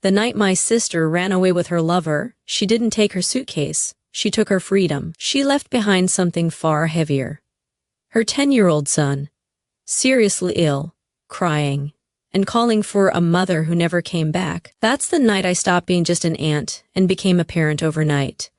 The night my sister ran away with her lover, she didn't take her suitcase. She took her freedom. She left behind something far heavier. Her 10-year-old son, seriously ill, crying, and calling for a mother who never came back. That's the night I stopped being just an aunt and became a parent overnight.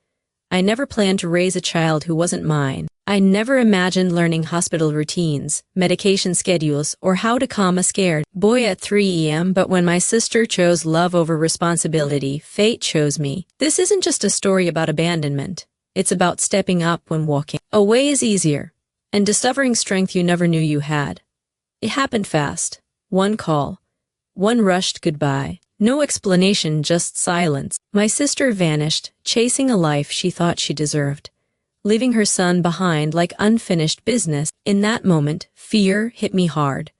I never planned to raise a child who wasn't mine. I never imagined learning hospital routines, medication schedules, or how to calm a scared boy at 3 a.m. But when my sister chose love over responsibility, fate chose me. This isn't just a story about abandonment. It's about stepping up when walking away is easier, and discovering strength you never knew you had. It happened fast. One call. One rushed goodbye. No explanation, just silence. My sister vanished, chasing a life she thought she deserved, leaving her son behind like unfinished business. In that moment, fear hit me hard.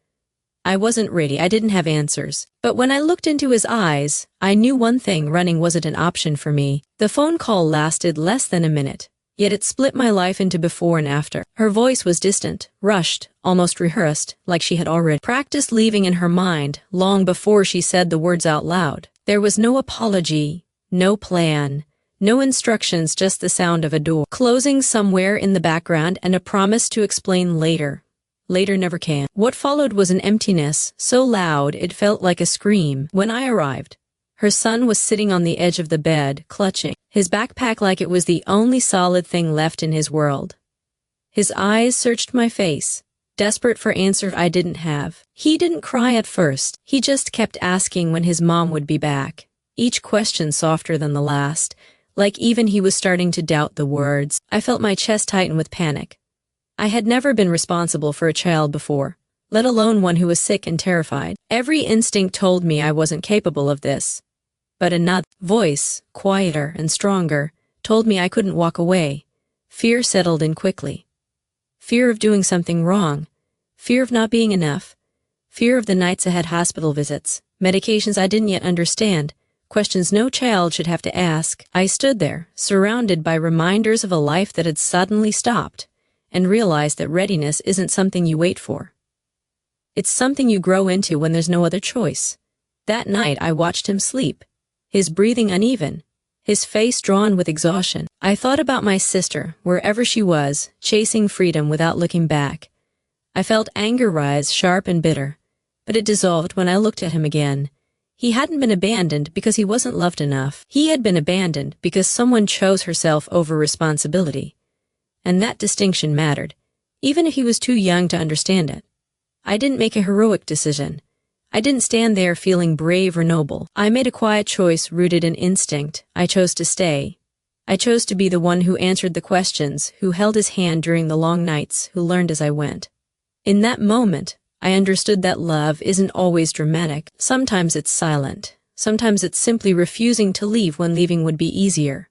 I wasn't ready, I didn't have answers. But when I looked into his eyes, I knew one thing: running wasn't an option for me. The phone call lasted less than a minute, yet it split my life into before and after. Her voice was distant, rushed, almost rehearsed, like she had already practiced leaving in her mind long before she said the words out loud. There was no apology, no plan, no instructions, just the sound of a door closing somewhere in the background and a promise to explain later. Later never came. What followed was an emptiness so loud it felt like a scream. When I arrived, her son was sitting on the edge of the bed, clutching his backpack like it was the only solid thing left in his world. His eyes searched my face, desperate for answers I didn't have. He didn't cry at first. He just kept asking when his mom would be back, each question softer than the last, like even he was starting to doubt the words. I felt my chest tighten with panic. I had never been responsible for a child before, let alone one who was sick and terrified. Every instinct told me I wasn't capable of this. But another voice, quieter and stronger, told me I couldn't walk away. Fear settled in quickly. Fear of doing something wrong. Fear of not being enough. Fear of the nights ahead, hospital visits, medications I didn't yet understand, questions no child should have to ask. I stood there, surrounded by reminders of a life that had suddenly stopped, and realized that readiness isn't something you wait for. It's something you grow into when there's no other choice. That night I watched him sleep, his breathing uneven, his face drawn with exhaustion. I thought about my sister, wherever she was, chasing freedom without looking back. I felt anger rise, sharp and bitter, but it dissolved when I looked at him again. He hadn't been abandoned because he wasn't loved enough. He had been abandoned because someone chose herself over responsibility. And that distinction mattered, even if he was too young to understand it. I didn't make a heroic decision. I didn't stand there feeling brave or noble. I made a quiet choice rooted in instinct. I chose to stay. I chose to be the one who answered the questions, who held his hand during the long nights, who learned as I went. In that moment, I understood that love isn't always dramatic. Sometimes it's silent. Sometimes it's simply refusing to leave when leaving would be easier.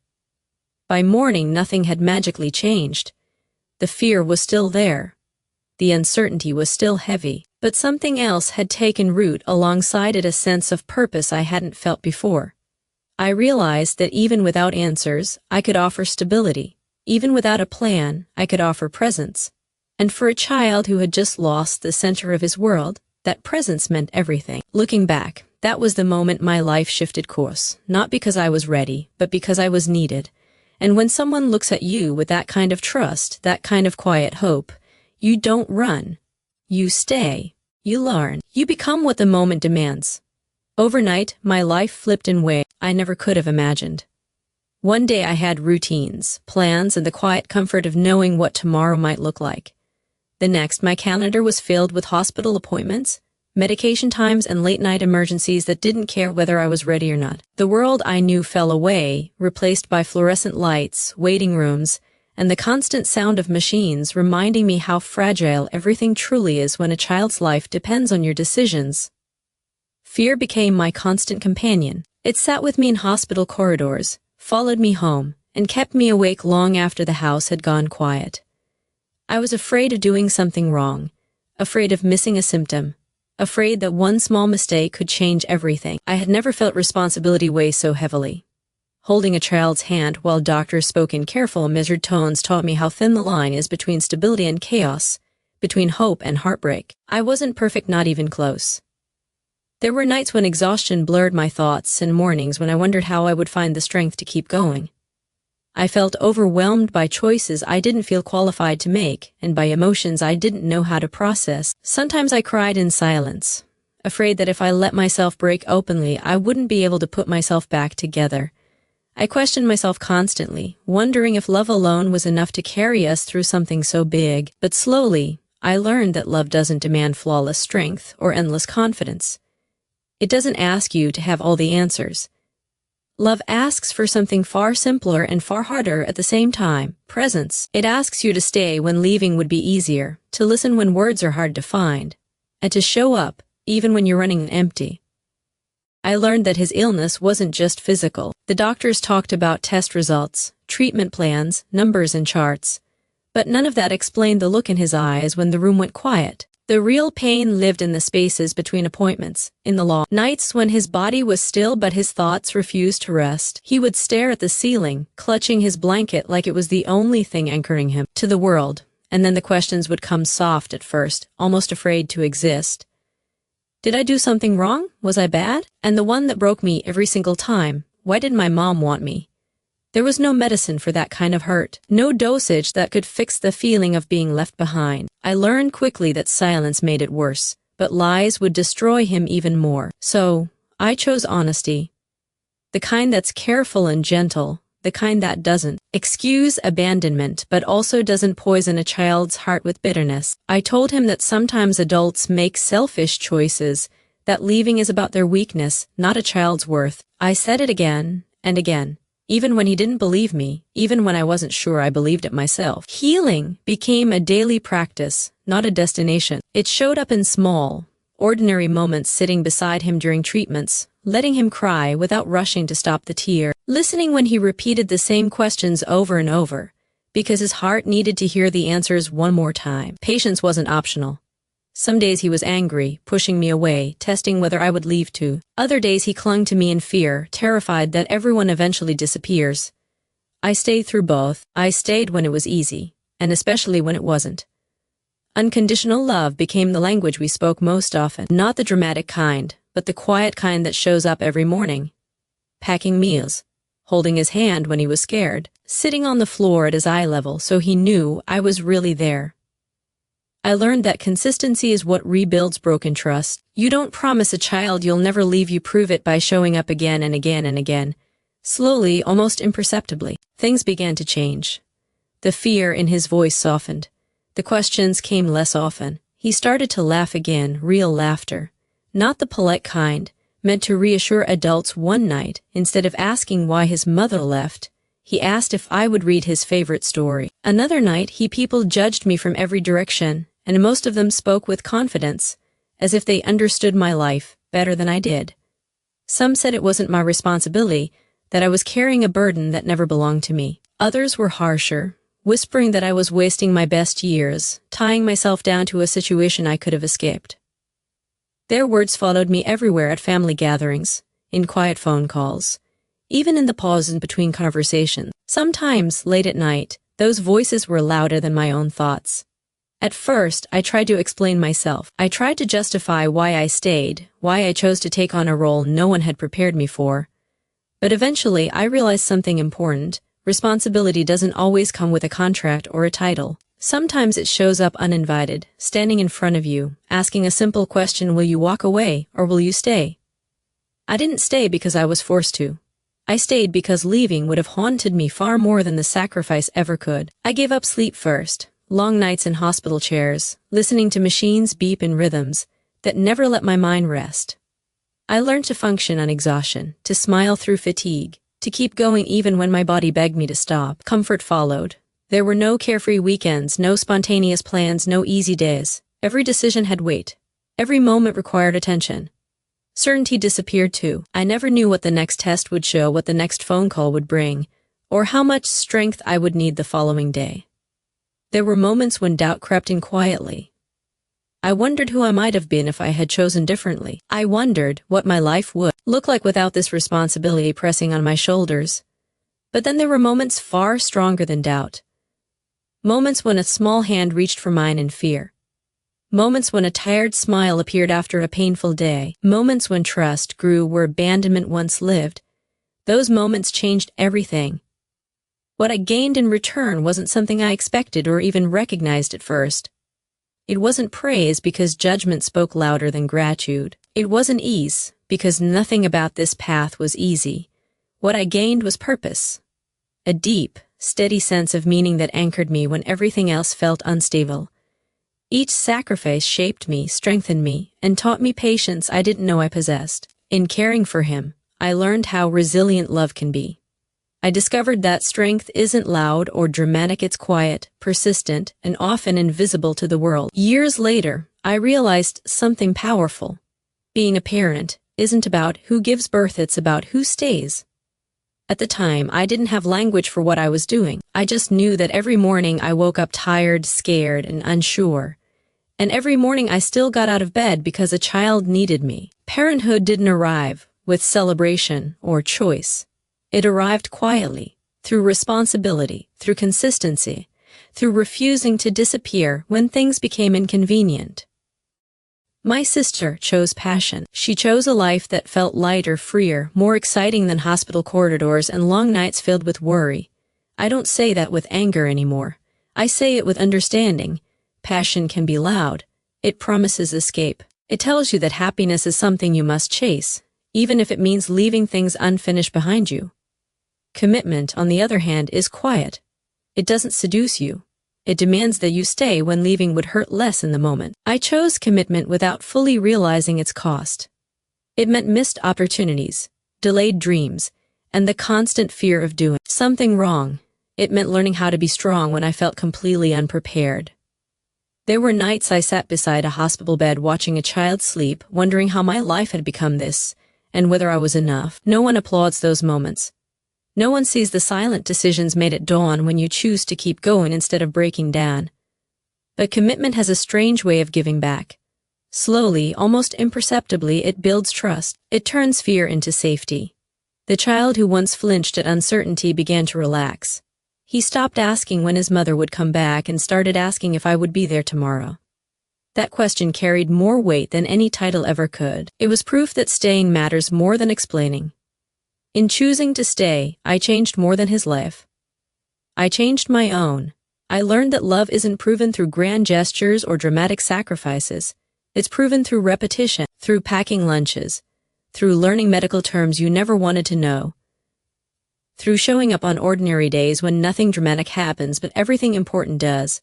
By morning, nothing had magically changed. The fear was still there. The uncertainty was still heavy, but something else had taken root alongside it, a sense of purpose I hadn't felt before. I realized that even without answers, I could offer stability. Even without a plan, I could offer presence. And for a child who had just lost the center of his world, that presence meant everything. Looking back, that was the moment my life shifted course, not because I was ready, but because I was needed. And when someone looks at you with that kind of trust, that kind of quiet hope, you don't run. You stay. You learn. You become what the moment demands. Overnight, my life flipped in ways I never could have imagined. One day I had routines, plans, and the quiet comfort of knowing what tomorrow might look like. The next, my calendar was filled with hospital appointments, medication times, and late-night emergencies that didn't care whether I was ready or not. The world I knew fell away, replaced by fluorescent lights, waiting rooms, and the constant sound of machines reminding me how fragile everything truly is when a child's life depends on your decisions. Fear became my constant companion. It sat with me in hospital corridors, followed me home, and kept me awake long after the house had gone quiet. I was afraid of doing something wrong, afraid of missing a symptom, afraid that one small mistake could change everything. I had never felt responsibility weigh so heavily. Holding a child's hand while doctors spoke in careful, measured tones taught me how thin the line is between stability and chaos, between hope and heartbreak. I wasn't perfect, not even close. There were nights when exhaustion blurred my thoughts and mornings when I wondered how I would find the strength to keep going. I felt overwhelmed by choices I didn't feel qualified to make and by emotions I didn't know how to process. Sometimes I cried in silence, afraid that if I let myself break openly, I wouldn't be able to put myself back together. I questioned myself constantly, wondering if love alone was enough to carry us through something so big. But slowly, I learned that love doesn't demand flawless strength or endless confidence. It doesn't ask you to have all the answers. Love asks for something far simpler and far harder at the same time: presence. It asks you to stay when leaving would be easier, to listen when words are hard to find, and to show up even when you're running empty. I learned that his illness wasn't just physical. The doctors talked about test results, treatment plans, numbers and charts, but none of that explained the look in his eyes when the room went quiet. The real pain lived in the spaces between appointments, in the long nights when his body was still but his thoughts refused to rest. He would stare at the ceiling, clutching his blanket like it was the only thing anchoring him to the world, and then the questions would come soft at first, almost afraid to exist. Did I do something wrong? Was I bad? And the one that broke me every single time: why did my mom want me? There was no medicine for that kind of hurt, no dosage that could fix the feeling of being left behind. I learned quickly that silence made it worse, but lies would destroy him even more. So, I chose honesty. The kind that's careful and gentle, the kind that doesn't excuse abandonment but also doesn't poison a child's heart with bitterness. I told him that sometimes adults make selfish choices, that leaving is about their weakness, not a child's worth. I said it again and again. Even when he didn't believe me, even when I wasn't sure I believed it myself. Healing became a daily practice, not a destination. It showed up in small, ordinary moments: sitting beside him during treatments, letting him cry without rushing to stop the tear, listening when he repeated the same questions over and over, because his heart needed to hear the answers one more time. Patience wasn't optional. Some days he was angry, pushing me away, testing whether I would leave too. Other days he clung to me in fear, terrified that everyone eventually disappears. I stayed through both. I stayed when it was easy, and especially when it wasn't. Unconditional love became the language we spoke most often. Not the dramatic kind, but the quiet kind that shows up every morning. Packing meals, holding his hand when he was scared, sitting on the floor at his eye level so he knew I was really there. I learned that consistency is what rebuilds broken trust. You don't promise a child you'll never leave. You prove it by showing up again and again and again. Slowly, almost imperceptibly, things began to change. The fear in his voice softened. The questions came less often. He started to laugh again, real laughter. Not the polite kind, meant to reassure adults. One night, instead of asking why his mother left, he asked if I would read his favorite story. Another night, people judged me from every direction, and most of them spoke with confidence, as if they understood my life better than I did. Some said it wasn't my responsibility, that I was carrying a burden that never belonged to me. Others were harsher, whispering that I was wasting my best years, tying myself down to a situation I could have escaped. Their words followed me everywhere: at family gatherings, in quiet phone calls, even in the pauses between conversations. Sometimes, late at night, those voices were louder than my own thoughts. At first, I tried to explain myself. I tried to justify why I stayed, why I chose to take on a role no one had prepared me for. But eventually, I realized something important. Responsibility doesn't always come with a contract or a title. Sometimes it shows up uninvited, standing in front of you, asking a simple question: will you walk away or will you stay? I didn't stay because I was forced to. I stayed because leaving would have haunted me far more than the sacrifice ever could. I gave up sleep first. Long nights in hospital chairs, listening to machines beep in rhythms that never let my mind rest. I learned to function on exhaustion, to smile through fatigue, to keep going even when my body begged me to stop. Comfort followed. There were no carefree weekends, no spontaneous plans, no easy days. Every decision had weight. Every moment required attention. Certainty disappeared too. I never knew what the next test would show, what the next phone call would bring, or how much strength I would need the following day. There were moments when doubt crept in quietly. I wondered who I might have been if I had chosen differently. I wondered what my life would look like without this responsibility pressing on my shoulders. But then there were moments far stronger than doubt. Moments when a small hand reached for mine in fear. Moments when a tired smile appeared after a painful day. Moments when trust grew where abandonment once lived. Those moments changed everything. What I gained in return wasn't something I expected or even recognized at first. It wasn't praise because judgment spoke louder than gratitude. It wasn't ease because nothing about this path was easy. What I gained was purpose. A deep, steady sense of meaning that anchored me when everything else felt unstable. Each sacrifice shaped me, strengthened me, and taught me patience I didn't know I possessed. In caring for him, I learned how resilient love can be. I discovered that strength isn't loud or dramatic, it's quiet, persistent, and often invisible to the world. Years later, I realized something powerful. Being a parent isn't about who gives birth, it's about who stays. At the time, I didn't have language for what I was doing. I just knew that every morning I woke up tired, scared, and unsure. And every morning I still got out of bed because a child needed me. Parenthood didn't arrive with celebration or choice. It arrived quietly, through responsibility, through consistency, through refusing to disappear when things became inconvenient. My sister chose passion. She chose a life that felt lighter, freer, more exciting than hospital corridors and long nights filled with worry. I don't say that with anger anymore. I say it with understanding. Passion can be loud. It promises escape. It tells you that happiness is something you must chase, even if it means leaving things unfinished behind you. Commitment, on the other hand, is quiet. It doesn't seduce you. It demands that you stay when leaving would hurt less in the moment. I chose commitment without fully realizing its cost. It meant missed opportunities, delayed dreams, and the constant fear of doing something wrong. It meant learning how to be strong when I felt completely unprepared. There were nights I sat beside a hospital bed watching a child sleep, wondering how my life had become this, and whether I was enough. No one applauds those moments. No one sees the silent decisions made at dawn when you choose to keep going instead of breaking down. But commitment has a strange way of giving back. Slowly, almost imperceptibly, it builds trust. It turns fear into safety. The child who once flinched at uncertainty began to relax. He stopped asking when his mother would come back and started asking if I would be there tomorrow. That question carried more weight than any title ever could. It was proof that staying matters more than explaining. In choosing to stay, I changed more than his life. I changed my own. I learned that love isn't proven through grand gestures or dramatic sacrifices. It's proven through repetition, through packing lunches, through learning medical terms you never wanted to know, through showing up on ordinary days when nothing dramatic happens but everything important does.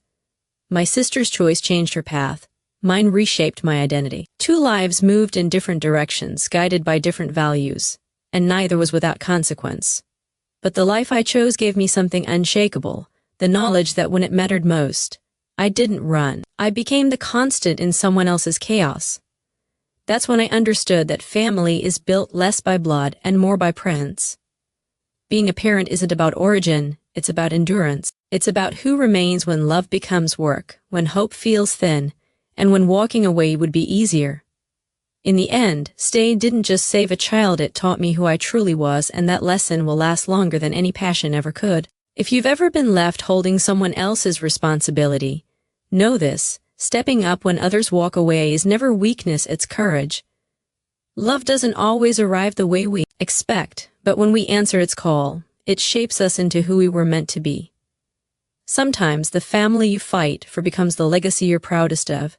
My sister's choice changed her path. Mine reshaped my identity. Two lives moved in different directions, guided by different values, and neither was without consequence. But the life I chose gave me something unshakable, the knowledge that when it mattered most, I didn't run. I became the constant in someone else's chaos. That's when I understood that family is built less by blood and more by presence. Being a parent isn't about origin, it's about endurance. It's about who remains when love becomes work, when hope feels thin, and when walking away would be easier. In the end, staying didn't just save a child, it taught me who I truly was, and that lesson will last longer than any passion ever could. If you've ever been left holding someone else's responsibility, know this: stepping up when others walk away is never weakness, it's courage. Love doesn't always arrive the way we expect, but when we answer its call, it shapes us into who we were meant to be. Sometimes the family you fight for becomes the legacy you're proudest of.